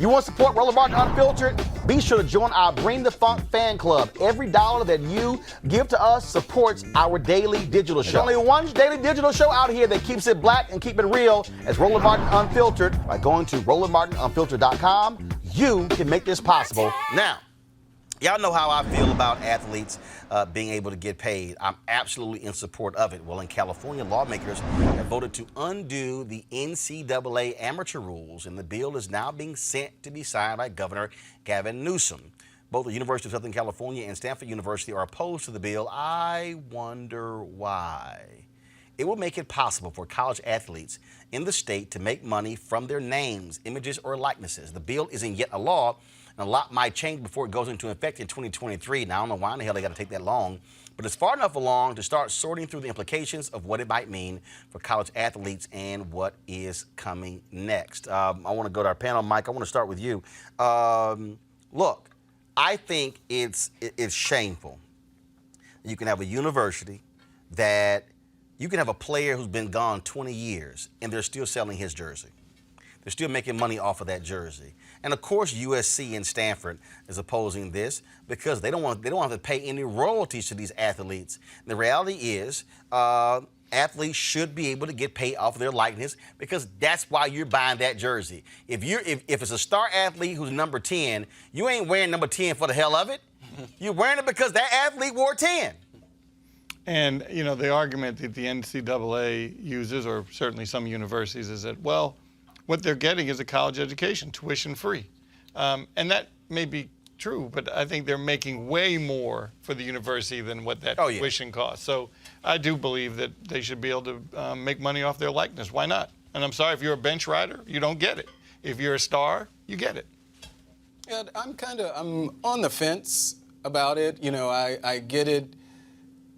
You want to support Roland Martin Unfiltered? Be sure to join our Bring the Funk fan club. Every dollar that you give to us supports our daily digital show. There's only one daily digital show out here that keeps it black and keep it real as Roland Martin Unfiltered. By going to RolandMartinUnfiltered.com, you can make this possible. Now, y'all know how I feel about athletes being able to get paid. I'm absolutely in support of it. Well, in California, lawmakers have voted to undo the NCAA amateur rules, and the bill is now being sent to be signed by Governor Gavin Newsom. Both the University of Southern California and Stanford University are opposed to the bill. I wonder why. It will make it possible for college athletes in the state to make money from their names, images, or likenesses. The bill isn't yet a law, and a lot might change before it goes into effect in 2023. Now, I don't know why in the hell they got to take that long, but it's far enough along to start sorting through the implications of what it might mean for college athletes and what is coming next. I want to go to our panel. Mike, I want to start with you. Look, I think it's shameful. You can have a university that you can have a player who's been gone 20 years, and they're still selling his jersey. They're still making money off of that jersey. And of course, USC and Stanford is opposing this because they don't want to pay any royalties to these athletes. And the reality is, athletes should be able to get paid off of their likeness because that's why you're buying that jersey. If it's a star athlete who's number 10, you ain't wearing number 10 for the hell of it. You're wearing it because that athlete wore 10. And, you know, the argument that the NCAA uses, or certainly some universities, is that, well, what they're getting is a college education, tuition free. And that may be true, but I think they're making way more for the university than what that tuition costs. So I do believe that they should be able to make money off their likeness. Why not? And I'm sorry, if you're a bench rider, you don't get it. If you're a star, you get it. Yeah, I'm on the fence about it. You know, I get it.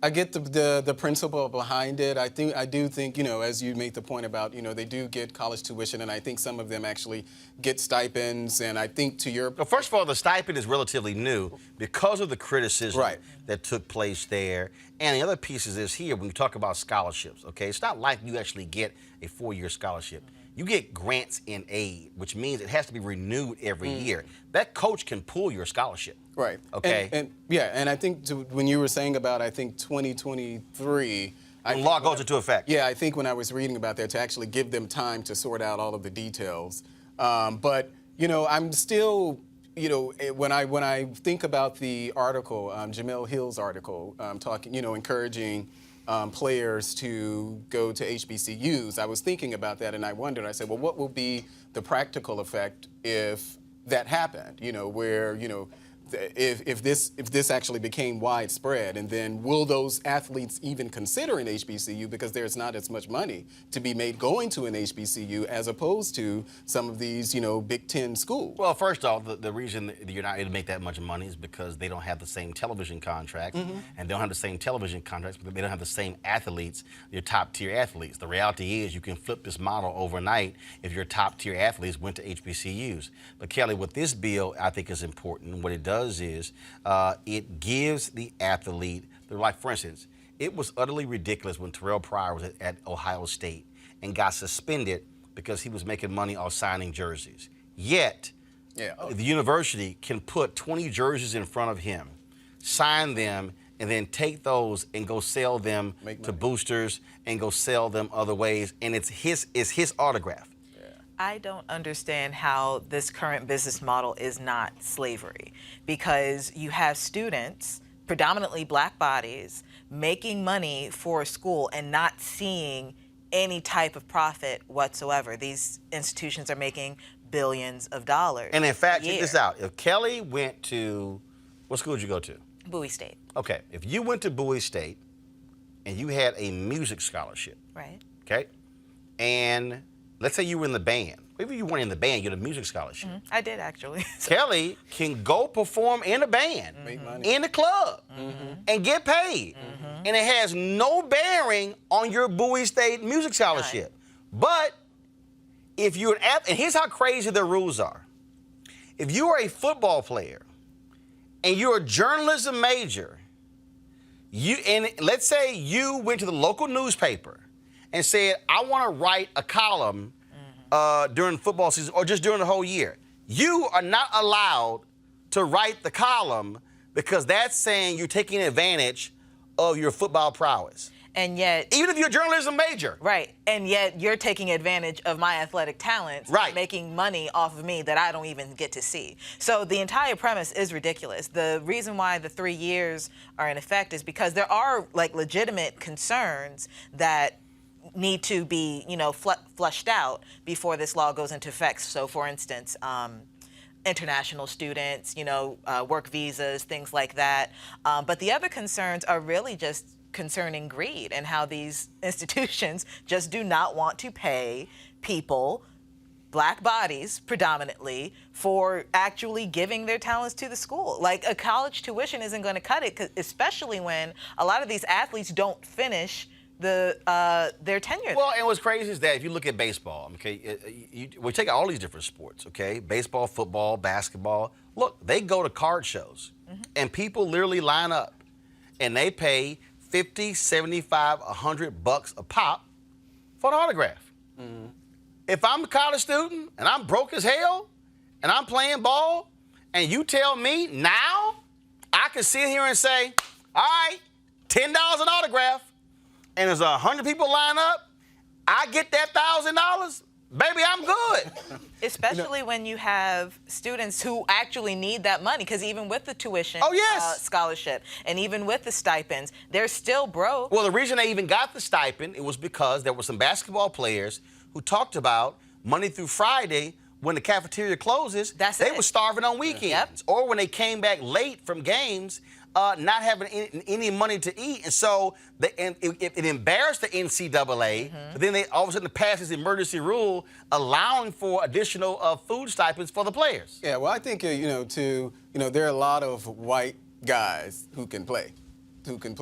I get the principle behind it. I do think, you know, as you make the point about, you know, they do get college tuition, and I think some of them actually get stipends. And I think to your... Well, first of all, the stipend is relatively new because of the criticism that took place there. And the other piece is this here, when you talk about scholarships, okay? It's not like you actually get a 4-year scholarship. You get grants in aid, which means it has to be renewed every year. That coach can pull your scholarship. Right. Okay. And I think when you were saying about, I think 2023. The law goes into effect. Yeah, I think when I was reading about that, to actually give them time to sort out all of the details. But you know, I'm still, you know, when I think about the article, Jamel Hill's article, talking, you know, encouraging players to go to HBCUs, I was thinking about that, and I wondered. I said, well, what will be the practical effect if that happened? You know, where, you know, if this actually became widespread, and then will those athletes even consider an HBCU because there's not as much money to be made going to an HBCU as opposed to some of these, you know, Big Ten schools? Well, first off, the reason that you're not able to make that much money is because they don't have the same television contracts, and they don't have the same television contracts because they don't have the same athletes, your top tier athletes. The reality is you can flip this model overnight if your top tier athletes went to HBCUs. But Kelly, with this bill, I think is important. What it does is it gives the athlete, like for instance, it was utterly ridiculous when Terrell Pryor was at Ohio State and got suspended because he was making money off signing jerseys. Yet, the university can put 20 jerseys in front of him, sign them, and then take those and go sell them to boosters and go sell them other ways, and it's his autograph. I don't understand how this current business model is not slavery, because you have students, predominantly black bodies, making money for a school and not seeing any type of profit whatsoever. These institutions are making billions of dollars. And in fact, check this out. If Kelly went to, what school did you go to? Bowie State. Okay, if you went to Bowie State and you had a music scholarship. Right. Okay, and let's say you were in the band. Maybe you weren't in the band, you had a music scholarship. I did, actually. Kelly can go perform in a band, in a club, and get paid. And it has no bearing on your Bowie State music scholarship. But if you're an athlete, and here's how crazy the rules are. If you are a football player and you're a journalism major, and let's say you went to the local newspaper and said, I want to write a column during football season or just during the whole year, You are not allowed to write the column because that's saying you're taking advantage of your football prowess. And yet, even if you're a journalism major. Right. And yet you're taking advantage of my athletic talents, right, making money off of me that I don't even get to see. So the entire premise is ridiculous. The reason why the 3 years are in effect is because there are like legitimate concerns that need to be, flushed out before this law goes into effect. So for instance, international students, work visas, things like that. But the other concerns are really just concerning greed and how these institutions just do not want to pay people, black bodies predominantly, for actually giving their talents to the school. Like a college tuition isn't going to cut it, especially when a lot of these athletes don't finish their tenure. Well, and what's crazy is that if you look at baseball, okay, we take all these different sports, okay, baseball, football, basketball. Look, they go to card shows, and people literally line up, and they pay $50, $75, $100 a pop for an autograph. If I'm a college student and I'm broke as hell and I'm playing ball, and you tell me now I can sit here and say, all right, $10 an autograph, and there's 100 people line up, I get that $1,000, baby, I'm good. Especially when you have students who actually need that money, because even with the tuition scholarship and even with the stipends, they're still broke. Well, the reason they even got the stipend, it was because there were some basketball players who talked about Monday through Friday, when the cafeteria closes, they were starving on weekends. Or when they came back late from games, not having any money to eat. And so it embarrassed the NCAA, but then they all of a sudden passed this emergency rule allowing for additional food stipends for the players. Yeah, well, I think, there are a lot of white guys who can play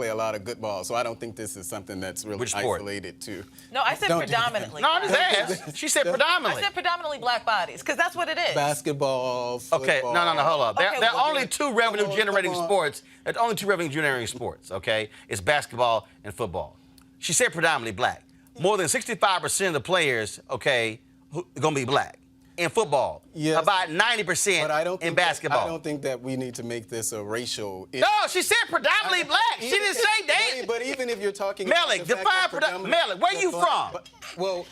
a lot of good ball. So I don't think this is something that's really isolated to. No, I said predominantly. No, I just asked. She said predominantly. I said predominantly black bodies, because that's what it is. Basketball, football. Okay, no, hold up. There are only two revenue-generating sports. There's only two revenue-generating sports, okay? It's basketball and football. She said predominantly black. More than 65% of the players, okay, are going to be black. In football, about 90% in basketball. I don't think that we need to make this a racial issue. No, she said predominantly black. She didn't say that. But even if you're talking Mellick, define predominantly. Mellick, where you from? Well,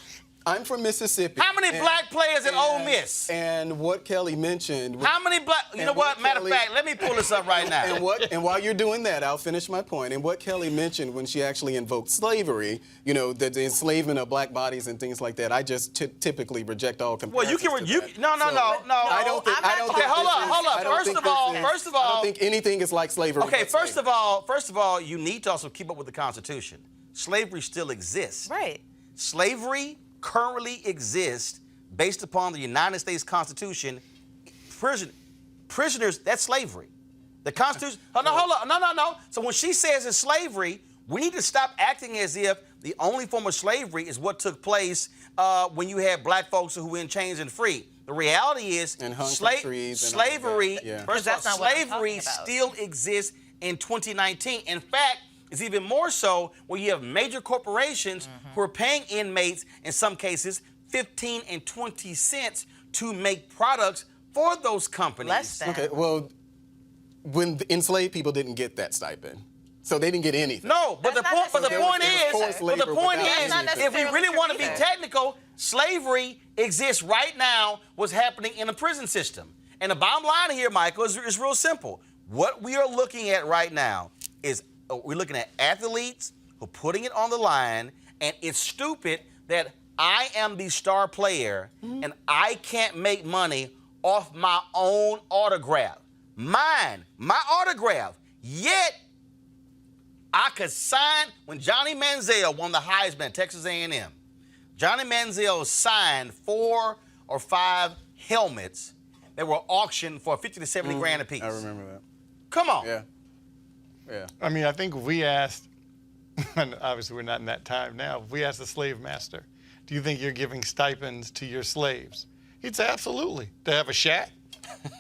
I'm from Mississippi. How many black players in Ole Miss? And what Kelly mentioned. How many black? You know what? Matter of fact, let me pull this up right now. And while you're doing that, I'll finish my point. And what Kelly mentioned when she actually invoked slavery, the enslavement of black bodies and things like that, I just typically reject all comparisons. Well, no. I don't think. Okay, hold up. First of all, I don't think anything is like slavery. Okay, first of all, you need to also keep up with the Constitution. Slavery still exists. Right. Slavery currently exists based upon the United States Constitution. Prisoners, that's slavery. The Constitution. Hold up. No. So when she says it's slavery, we need to stop acting as if the only form of slavery is what took place when you had black folks who were in chains and free. The reality is slavery still exists in 2019. In fact, it's even more so where you have major corporations who are paying inmates, in some cases, 15 and 20 cents to make products for those companies. Less than. Okay, well, when the enslaved people didn't get that stipend. So they didn't get anything. No, but the point is, if we really want to be technical, slavery exists right now, what's happening in the prison system. And the bottom line here, Michael, is real simple. What we are looking at right now is we're looking at athletes who are putting it on the line, and it's stupid that I am the star player and I can't make money off my own autograph. My autograph. Yet, I could sign, when Johnny Manziel won the Heisman at Texas A&M, Johnny Manziel signed 4 or 5 helmets that were auctioned for 50 to 70 grand a piece. I remember that. Come on. Yeah. I mean, I think if we asked, and obviously we're not in that time now, if we asked the slave master, do you think you're giving stipends to your slaves? He'd say, absolutely. They have a shack.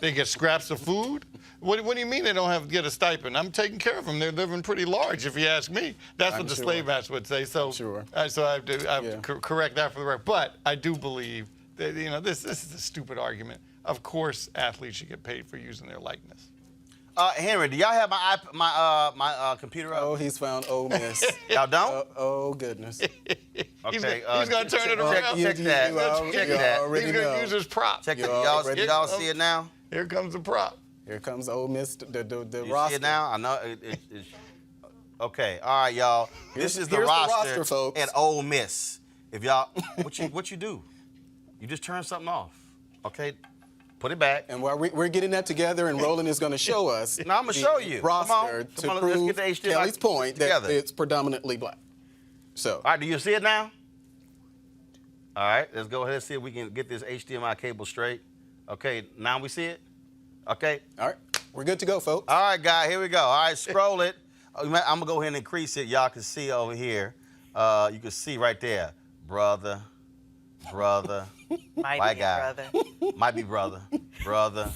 They get scraps of food. What do you mean they don't get a stipend? I'm taking care of them. They're living pretty large, if you ask me. That's what the slave master would say. So, so I have to correct that for the record. But I do believe that, this is a stupid argument. of course athletes should get paid for using their likeness. Henry, do y'all have my computer up? Oh, he's found Ole Miss. Y'all don't? Oh, goodness. Okay. He's going to turn it around. Check that. Check that. He's going to use his prop. Check that. Y'all see it now? Here comes the prop. Here comes Ole Miss, the You roster. see it now? I know. It's okay. All right, y'all. This is the here's roster, folks. at Ole Miss. If y'all, what you do? You just turn something off. Okay. Put it back. And while we're getting that together, and Roland is going to show us No, I'm gonna show you. roster Come on, to let's prove get the HDMI Kelly's point together. that it's predominantly black. So, All right, do you see it now? All right, let's go ahead and see if we can get this HDMI cable straight. Okay, now we see it? Okay. all right, we're good to go, folks. All right, guys, here we go. All right, scroll it. I'm going to go ahead and increase it. Y'all can see over here. You can see right there. Brother. Might White be guy. brother. Might be brother. Brother.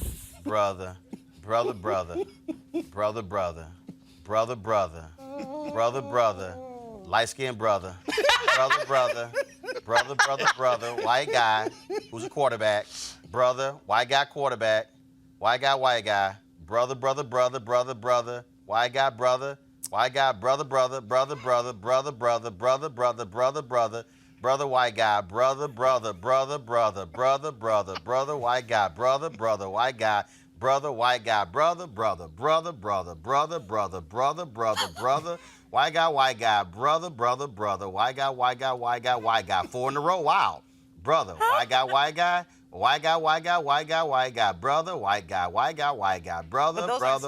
Light-skinned brother. Brother. White guy who's a quarterback. Brother. White guy quarterback. White guy. Brother. White guy brother. White guy brother. Brother white guy, brother white guy, brother white guy, brother white guy, brother white guy, brother white guy, 4 in a row. Wow, brother white guy, brother white guy, brother white guy, brother white guy,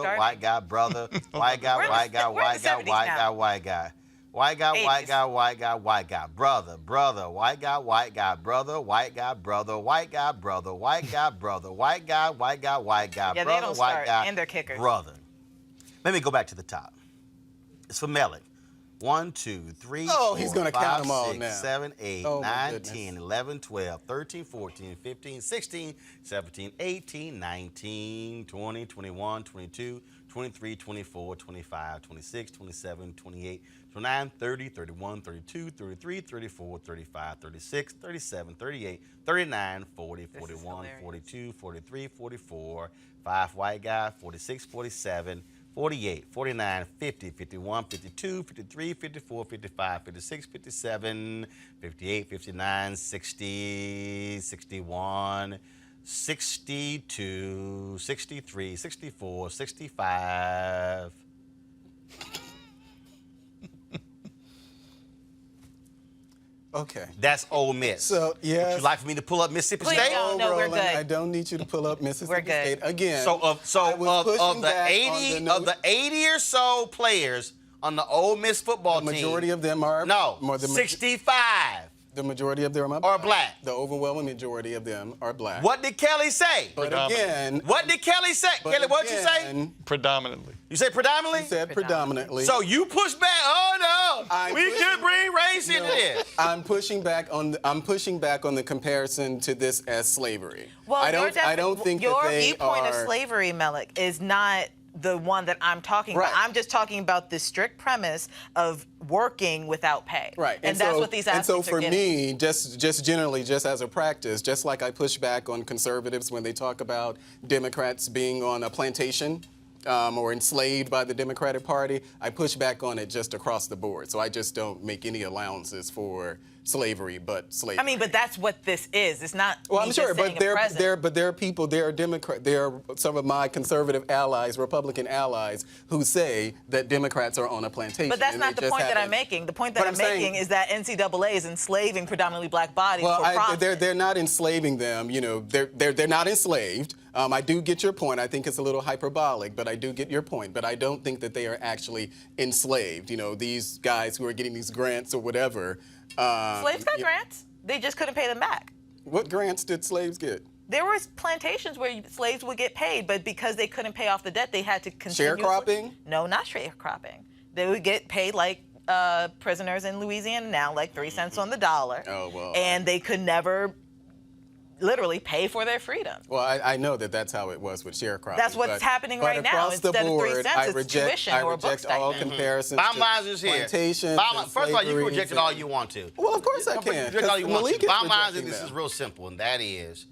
brother white guy, white guy, brother, white guy, brother, white guy, Yeah, they don't start, and they're kickers. brother. Let me go back to the top. It's for Mellick. 1, 2, 3, Oh, 4, he's gonna 5, count them all 6, now. 7, 8, Oh, my 9, goodness. 10, 11, 12, 13, 14, 15, 16, 17, 18, 19, 20, 21, 22, 23, 24, 25, 26, 27, 28, 29, 30, 31, 32, 33, 34, 35, 36, 37, 38, 39, 40, 41, 42, 43, 44, 5 white guy, 46, 47, 48, 49, 50, 51, 52, 53, 54, 55, 56, 57, 58, 59, 60, 61, 62, 63, 64, 65. Okay. That's Ole Miss. So, yes. Would you like for me to pull up Mississippi Please State? don't. No, we're Roland, good. I don't need you to pull up Mississippi We're good. State again. So of pushing the back 80 on of the 80 or so players on the Ole Miss football the team, majority of them are no, 65 The majority of them are black. The overwhelming majority of them are black. What did Kelly say? But again, What did Kelly say? but Kelly, what'd you say? again, Predominantly. You say predominantly? He said predominantly. So you push back? Oh no, I'm we pushing- could bring race into this. I'm pushing back on the comparison to this as slavery. Well, I don't think your that they viewpoint are, of slavery, Mellick, is not the one that I'm talking about. Right. I'm just talking about the strict premise of working without pay. Right. And that's what these athletes And so for are getting. me, just generally, just as a practice, just like I push back on conservatives when they talk about Democrats being on a plantation or enslaved by the Democratic Party, I push back on it just across the board. So I just don't make any allowances for slavery, but slavery. I mean, but that's what this is. It's not. Well, me I'm sure, just saying but a president. there are people, there are some of my conservative allies, Republican allies, who say that Democrats are on a plantation. But that's and not they the just point that I'm haven't- making. The point that But I'm I'm saying- making is that NCAA is enslaving predominantly black bodies Well, for profit. they're not enslaving them. You know, they're not enslaved. I do get your point. I think it's a little hyperbolic, but I do get your point. But I don't think that they are actually enslaved. You know, these guys who are getting these grants or whatever. Slaves got grants. They just couldn't pay them back. What grants did slaves get? There was plantations where slaves would get paid, but because they couldn't pay off the debt, they had to continue. Sharecropping? No, not sharecropping. They would get paid like prisoners in Louisiana now, like 3 cents on the dollar. Oh, well. And they could never literally pay for their freedom. Well, I know that that's how it was with sharecropping. That's what's happening right now. Across the Instead of 3 board, cents, I it's reject, tuition I or a book reject all stipend. comparisons Bottom to line is here. plantations and First of all, you can slaveries reject it all you want to. Well, of course I can. Reject all you want Malik to. is Bottom line is rejecting this them. is real simple, and that is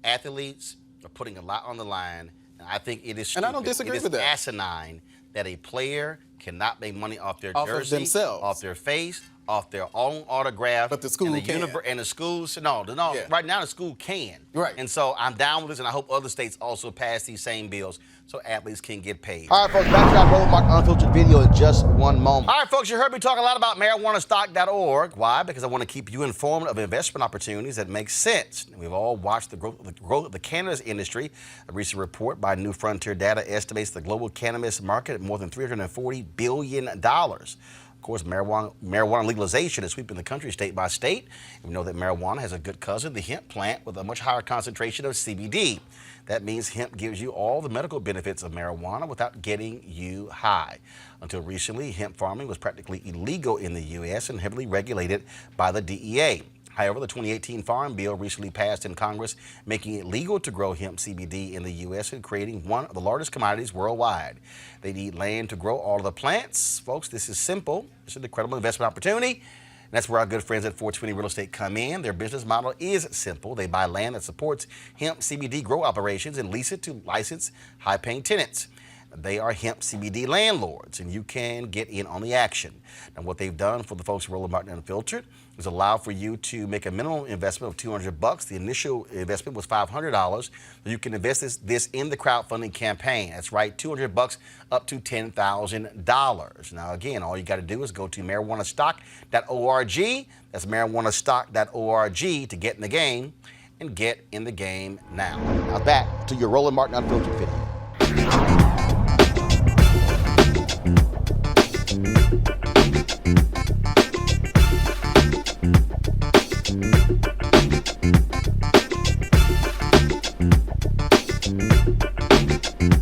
athletes are putting a lot on the line, and I think it is And stupid. I don't disagree it is with that. asinine that a player cannot make money off their Off of jersey, themselves. off their face, off their own autograph. But the school and can. And the schools, no. Yeah. Right now the school can. Right. And so I'm down with this, and I hope other states also pass these same bills so athletes can get paid. All right, folks, back to our Roland Martin Unfiltered video in just one moment. All right, folks, you heard me talk a lot about marijuanastock.org. Why? Because I want to keep you informed of investment opportunities that make sense. We've all watched the growth of the cannabis industry. A recent report by New Frontier Data estimates the global cannabis market at more than $340 billion. Of course, marijuana legalization is sweeping the country state by state. We know that marijuana has a good cousin, the hemp plant, with a much higher concentration of CBD. That means hemp gives you all the medical benefits of marijuana without getting you high. Until recently, hemp farming was practically illegal in the U.S. and heavily regulated by the DEA. However, the 2018 Farm Bill recently passed in Congress, making it legal to grow hemp CBD in the U.S. and creating one of the largest commodities worldwide. They need land to grow all of the plants. Folks, this is simple. It's an incredible investment opportunity. And that's where our good friends at 420 Real Estate come in. Their business model is simple. They buy land that supports hemp CBD grow operations and lease it to licensed, high-paying tenants. They are hemp CBD landlords, and you can get in on the action. Now, what they've done for the folks at Roland Martin Unfiltered is allow for you to make a minimum investment of $200. The initial investment was $500. You can invest this in the crowdfunding campaign. That's right, $200 up to $10,000. Now, again, all you got to do is go to marijuanastock.org. That's marijuanastock.org to get in the game, and get in the game now. Now back to your Roland Martin Unfiltered video.